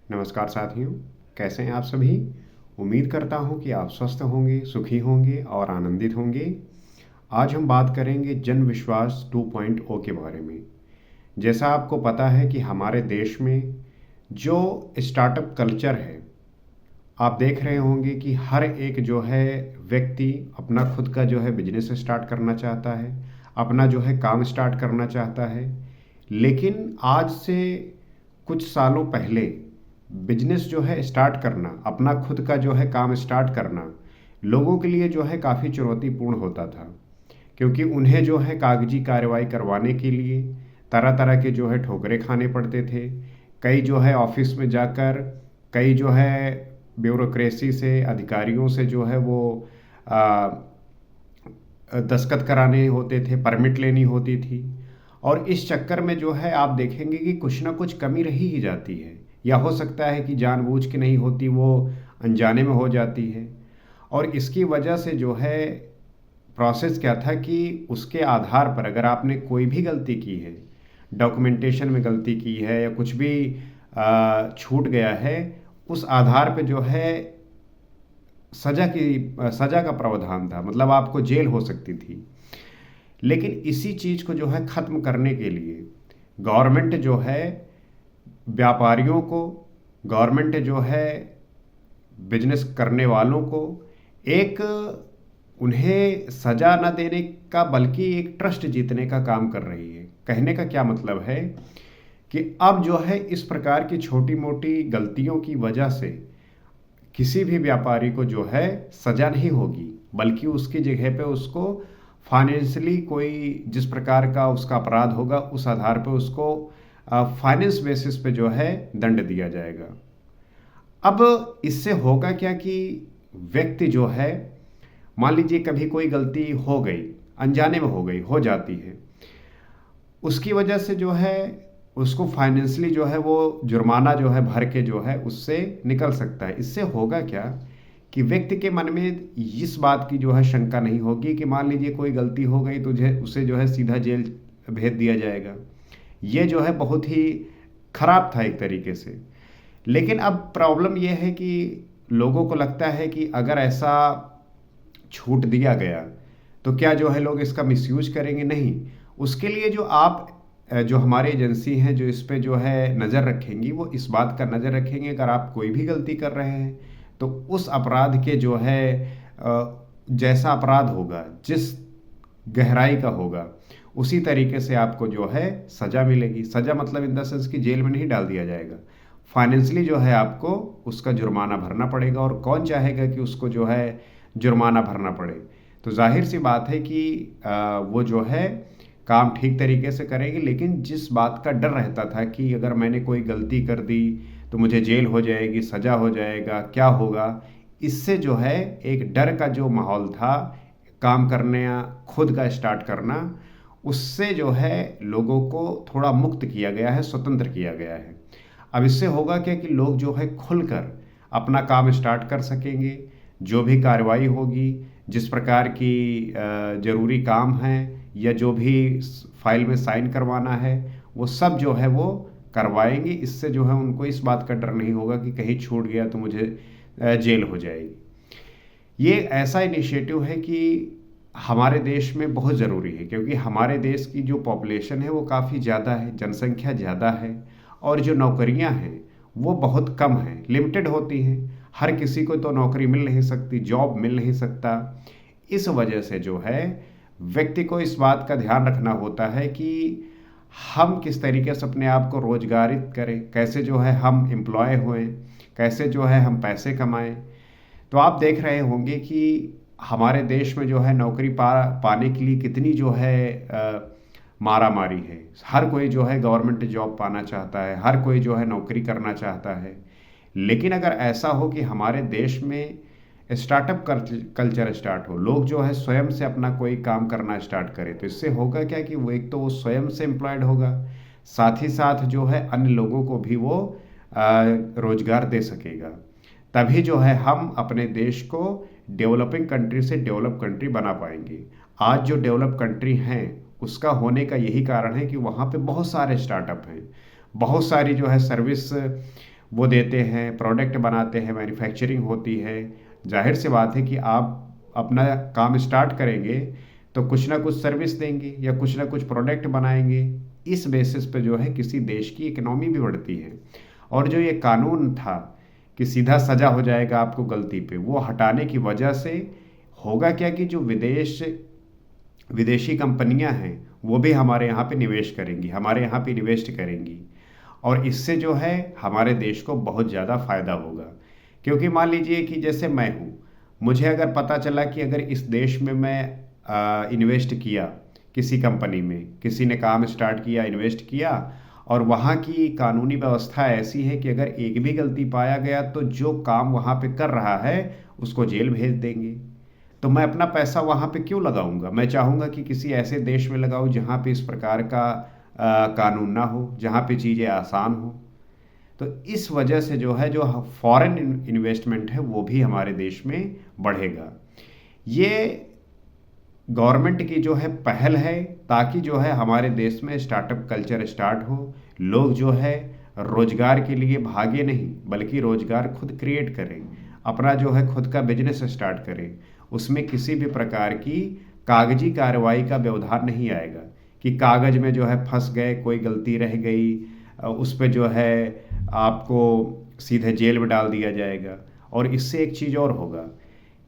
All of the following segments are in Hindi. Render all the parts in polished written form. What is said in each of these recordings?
नमस्कार साथियों, कैसे हैं आप सभी? उम्मीद करता हूं कि आप स्वस्थ होंगे, सुखी होंगे और आनंदित होंगे। आज हम बात करेंगे जन विश्वास 2.0 के बारे में। जैसा आपको पता है कि हमारे देश में जो स्टार्टअप कल्चर है, आप देख रहे होंगे कि हर एक जो है व्यक्ति अपना खुद का जो है बिजनेस स्टार्ट करना चाहता है, अपना जो है काम स्टार्ट करना चाहता है। लेकिन आज से कुछ सालों पहले बिजनेस जो है स्टार्ट करना, अपना खुद का जो है काम स्टार्ट करना, लोगों के लिए जो है काफ़ी चुनौतीपूर्ण होता था। क्योंकि उन्हें जो है कागजी कार्रवाई करवाने के लिए तरह तरह के जो है ठोकरे खाने पड़ते थे। कई जो है ऑफिस में जाकर, कई जो है ब्यूरोक्रेसी से, अधिकारियों से जो है वो आ, दस्तखत कराने होते थे, परमिट लेनी होती थी। और इस चक्कर में जो है आप देखेंगे कि कुछ ना कुछ कमी रही ही जाती है, या हो सकता है कि जानबूझ के नहीं होती, वो अनजाने में हो जाती है। और इसकी वजह से जो है प्रोसेस क्या था कि उसके आधार पर अगर आपने कोई भी गलती की है, डॉक्यूमेंटेशन में गलती की है या कुछ भी छूट गया है, उस आधार पे जो है सज़ा का प्रावधान था, मतलब आपको जेल हो सकती थी। लेकिन इसी चीज़ को जो है ख़त्म करने के लिए गवर्नमेंट जो है व्यापारियों को, गवर्नमेंट जो है बिजनेस करने वालों को एक उन्हें सज़ा न देने का बल्कि एक ट्रस्ट जीतने का काम कर रही है। कहने का क्या मतलब है कि अब जो है इस प्रकार की छोटी मोटी गलतियों की वजह से किसी भी व्यापारी को जो है सज़ा नहीं होगी, बल्कि उसकी जगह पे उसको फाइनेंशियली कोई जिस प्रकार का उसका अपराध होगा उस आधार पे उसको फाइनेंस बेसिस पे जो है दंड दिया जाएगा। अब इससे होगा क्या कि व्यक्ति जो है, मान लीजिए कभी कोई गलती हो गई, अनजाने में हो गई, हो जाती है, उसकी वजह से जो है उसको फाइनेंशियली जो है वो जुर्माना जो है भर के जो है उससे निकल सकता है। इससे होगा क्या कि व्यक्ति के मन में इस बात की जो है शंका नहीं होगी कि मान लीजिए कोई गलती हो गई तो उसे जो है सीधा जेल भेज दिया जाएगा। ये जो है बहुत ही खराब था एक तरीके से। लेकिन अब प्रॉब्लम यह है कि लोगों को लगता है कि अगर ऐसा छूट दिया गया तो क्या जो है लोग इसका मिसयूज करेंगे? नहीं। उसके लिए जो आप जो हमारी एजेंसी हैं जो इस पे जो है नज़र रखेंगी, वो इस बात का नज़र रखेंगे अगर आप कोई भी गलती कर रहे हैं तो उस अपराध के जो है जैसा अपराध होगा, जिस गहराई का होगा, उसी तरीके से आपको जो है सज़ा मिलेगी। सज़ा मतलब इन द सेंस कि जेल में नहीं डाल दिया जाएगा, फाइनेंशियली जो है आपको उसका जुर्माना भरना पड़ेगा। और कौन चाहेगा कि उसको जो है जुर्माना भरना पड़े? तो जाहिर सी बात है कि वो जो है काम ठीक तरीके से करेगी। लेकिन जिस बात का डर रहता था कि अगर मैंने कोई गलती कर दी तो मुझे जेल हो जाएगी, सज़ा हो जाएगा, क्या होगा, इससे जो है एक डर का जो माहौल था काम करने या खुद का स्टार्ट करना, उससे जो है लोगों को थोड़ा मुक्त किया गया है, स्वतंत्र किया गया है। अब इससे होगा क्या कि लोग जो है खुलकर अपना काम स्टार्ट कर सकेंगे। जो भी कार्रवाई होगी, जिस प्रकार की ज़रूरी काम है या जो भी फाइल में साइन करवाना है, वो सब जो है वो करवाएंगे। इससे जो है उनको इस बात का डर नहीं होगा कि कहीं छूट गया तो मुझे जेल हो जाएगी। ये ऐसा इनिशिएटिव है कि हमारे देश में बहुत ज़रूरी है, क्योंकि हमारे देश की जो पॉपुलेशन है वो काफ़ी ज़्यादा है, जनसंख्या ज़्यादा है, और जो नौकरियां हैं वो बहुत कम हैं, लिमिटेड होती हैं। हर किसी को तो नौकरी मिल नहीं सकती, जॉब मिल नहीं सकता। इस वजह से जो है व्यक्ति को इस बात का ध्यान रखना होता है कि हम किस तरीके से अपने आप को रोजगारित करें, कैसे जो है हम एम्प्लॉय हुए, कैसे जो है हम पैसे कमाएं। तो आप देख रहे होंगे कि हमारे देश में जो है नौकरी पाने के लिए कितनी जो है मारा मारी है। हर कोई जो है गवर्नमेंट जॉब पाना चाहता है, हर कोई जो है नौकरी करना चाहता है। लेकिन अगर ऐसा हो कि हमारे देश में स्टार्टअप कल्चर स्टार्ट हो, लोग जो है स्वयं से अपना कोई काम करना स्टार्ट करें, तो इससे होगा क्या कि वो एक तो वो स्वयं से एम्प्लॉयड होगा, साथ ही साथ जो है अन्य लोगों को भी वो रोजगार दे सकेगा। तभी जो है हम अपने देश को डेवलपिंग कंट्री से डेवलप कंट्री बना पाएंगे। आज जो डेवलप कंट्री हैं उसका होने का यही कारण है कि वहाँ पे बहुत सारे स्टार्टअप हैं, बहुत सारी जो है सर्विस वो देते हैं, प्रोडक्ट बनाते हैं, मैन्युफैक्चरिंग होती है। जाहिर सी बात है कि आप अपना काम स्टार्ट करेंगे तो कुछ ना कुछ सर्विस देंगे या कुछ ना कुछ प्रोडक्ट बनाएंगे। इस बेसिस पे जो है किसी देश की इकोनॉमी भी बढ़ती है। और जो ये कानून था कि सीधा सजा हो जाएगा आपको गलती पे, वो हटाने की वजह से होगा क्या कि जो विदेशी कंपनियां हैं वो भी हमारे यहाँ पे निवेश करेंगी, हमारे यहाँ पे इन्वेस्ट करेंगी। और इससे जो है हमारे देश को बहुत ज़्यादा फ़ायदा होगा। क्योंकि मान लीजिए कि जैसे मैं हूँ, मुझे अगर पता चला कि अगर इस देश में मैं इन्वेस्ट किया, किसी कंपनी में किसी ने काम स्टार्ट किया, इन्वेस्ट किया, और वहाँ की कानूनी व्यवस्था ऐसी है कि अगर एक भी गलती पाया गया तो जो काम वहाँ पे कर रहा है उसको जेल भेज देंगे। तो मैं अपना पैसा वहाँ पे क्यों लगाऊंगा? मैं चाहूँगा कि किसी ऐसे देश में लगाऊं जहाँ पे इस प्रकार का कानून ना हो, जहाँ पे चीज़ें आसान हो। तो इस वजह से जो है जो फॉरेन इन्वेस्टमेंट है वो भी हमारे देश में बढ़ेगा। ये गवर्नमेंट की जो है पहल है, ताकि जो है हमारे देश में स्टार्टअप कल्चर स्टार्ट हो। लोग जो है रोजगार के लिए भागे नहीं, बल्कि रोजगार खुद क्रिएट करें, अपना जो है खुद का बिजनेस स्टार्ट करें। उसमें किसी भी प्रकार की कागजी कार्रवाई का व्यवधान नहीं आएगा कि कागज में जो है फंस गए, कोई गलती रह गई, उस पर जो है आपको सीधे जेल में डाल दिया जाएगा। और इससे एक चीज़ और होगा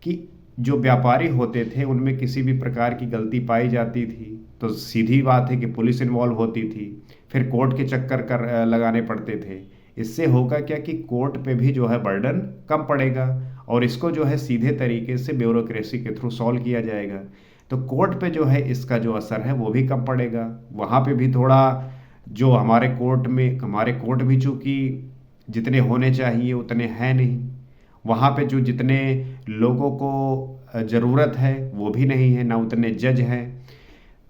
कि जो व्यापारी होते थे उनमें किसी भी प्रकार की गलती पाई जाती थी तो सीधी बात है कि पुलिस इन्वॉल्व होती थी, फिर कोर्ट के चक्कर कर लगाने पड़ते थे। इससे होगा क्या कि कोर्ट पे भी जो है बर्डन कम पड़ेगा और इसको जो है सीधे तरीके से ब्यूरोक्रेसी के थ्रू सॉल्व किया जाएगा। तो कोर्ट पे जो है इसका जो असर है वो भी कम पड़ेगा। वहाँ पे भी थोड़ा जो हमारे कोर्ट भी चूँकि जितने होने चाहिए उतने हैं नहीं, वहाँ पे जो जितने लोगों को ज़रूरत है वो भी नहीं है, ना उतने जज हैं।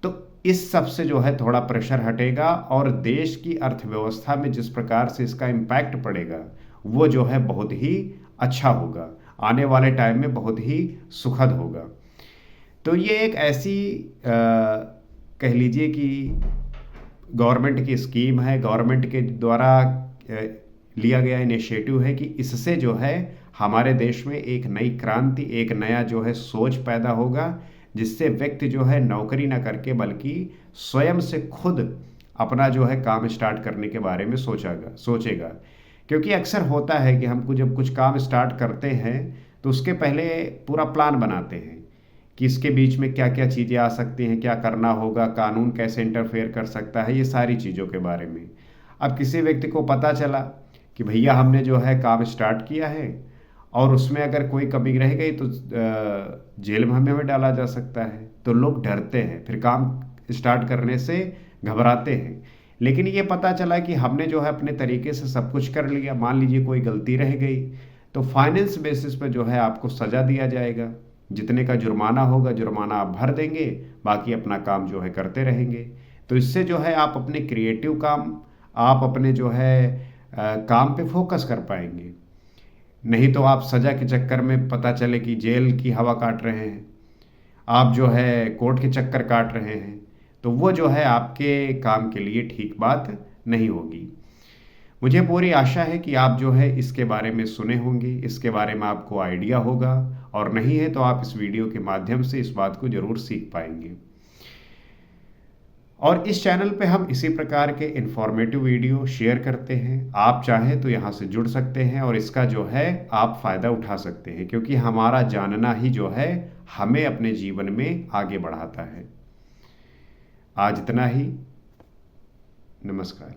तो इस सब से जो है थोड़ा प्रेशर हटेगा और देश की अर्थव्यवस्था में जिस प्रकार से इसका इम्पैक्ट पड़ेगा वो जो है बहुत ही अच्छा होगा, आने वाले टाइम में बहुत ही सुखद होगा। तो ये एक ऐसी कह लीजिए कि गवर्नमेंट की स्कीम है, गवर्नमेंट के द्वारा लिया गया इनिशिएटिव है कि इससे जो है हमारे देश में एक नई क्रांति, एक नया जो है सोच पैदा होगा, जिससे व्यक्ति जो है नौकरी ना करके बल्कि स्वयं से खुद अपना जो है काम स्टार्ट करने के बारे में सोचेगा। क्योंकि अक्सर होता है कि हमको जब कुछ काम स्टार्ट करते हैं तो उसके पहले पूरा प्लान बनाते हैं कि इसके बीच में क्या क्या चीज़ें आ सकती हैं, क्या करना होगा, कानून कैसे इंटरफेयर कर सकता है, ये सारी चीज़ों के बारे में। अब किसी व्यक्ति को पता चला कि भैया हमने जो है काम स्टार्ट किया है और उसमें अगर कोई कमी रह गई तो जेल में हमें डाला जा सकता है, तो लोग डरते हैं, फिर काम स्टार्ट करने से घबराते हैं। लेकिन ये पता चला कि हमने जो है अपने तरीके से सब कुछ कर लिया, मान लीजिए कोई गलती रह गई तो फाइनेंस बेसिस पे जो है आपको सज़ा दिया जाएगा, जितने का जुर्माना होगा जुर्माना आप भर देंगे, बाकी अपना काम जो है करते रहेंगे। तो इससे जो है आप अपने क्रिएटिव काम, आप अपने जो है काम पे फोकस कर पाएंगे। नहीं तो आप सज़ा के चक्कर में पता चले कि जेल की हवा काट रहे हैं, आप जो है कोर्ट के चक्कर काट रहे हैं, तो वो जो है आपके काम के लिए ठीक बात नहीं होगी। मुझे पूरी आशा है कि आप जो है इसके बारे में सुने होंगे, इसके बारे में आपको आइडिया होगा, और नहीं है तो आप इस वीडियो के माध्यम से इस बात को ज़रूर सीख पाएंगे। और इस चैनल पे हम इसी प्रकार के इंफॉर्मेटिव वीडियो शेयर करते हैं। आप चाहें तो यहाँ से जुड़ सकते हैं और इसका जो है आप फ़ायदा उठा सकते हैं, क्योंकि हमारा जानना ही जो है हमें अपने जीवन में आगे बढ़ाता है। आज इतना ही। नमस्कार।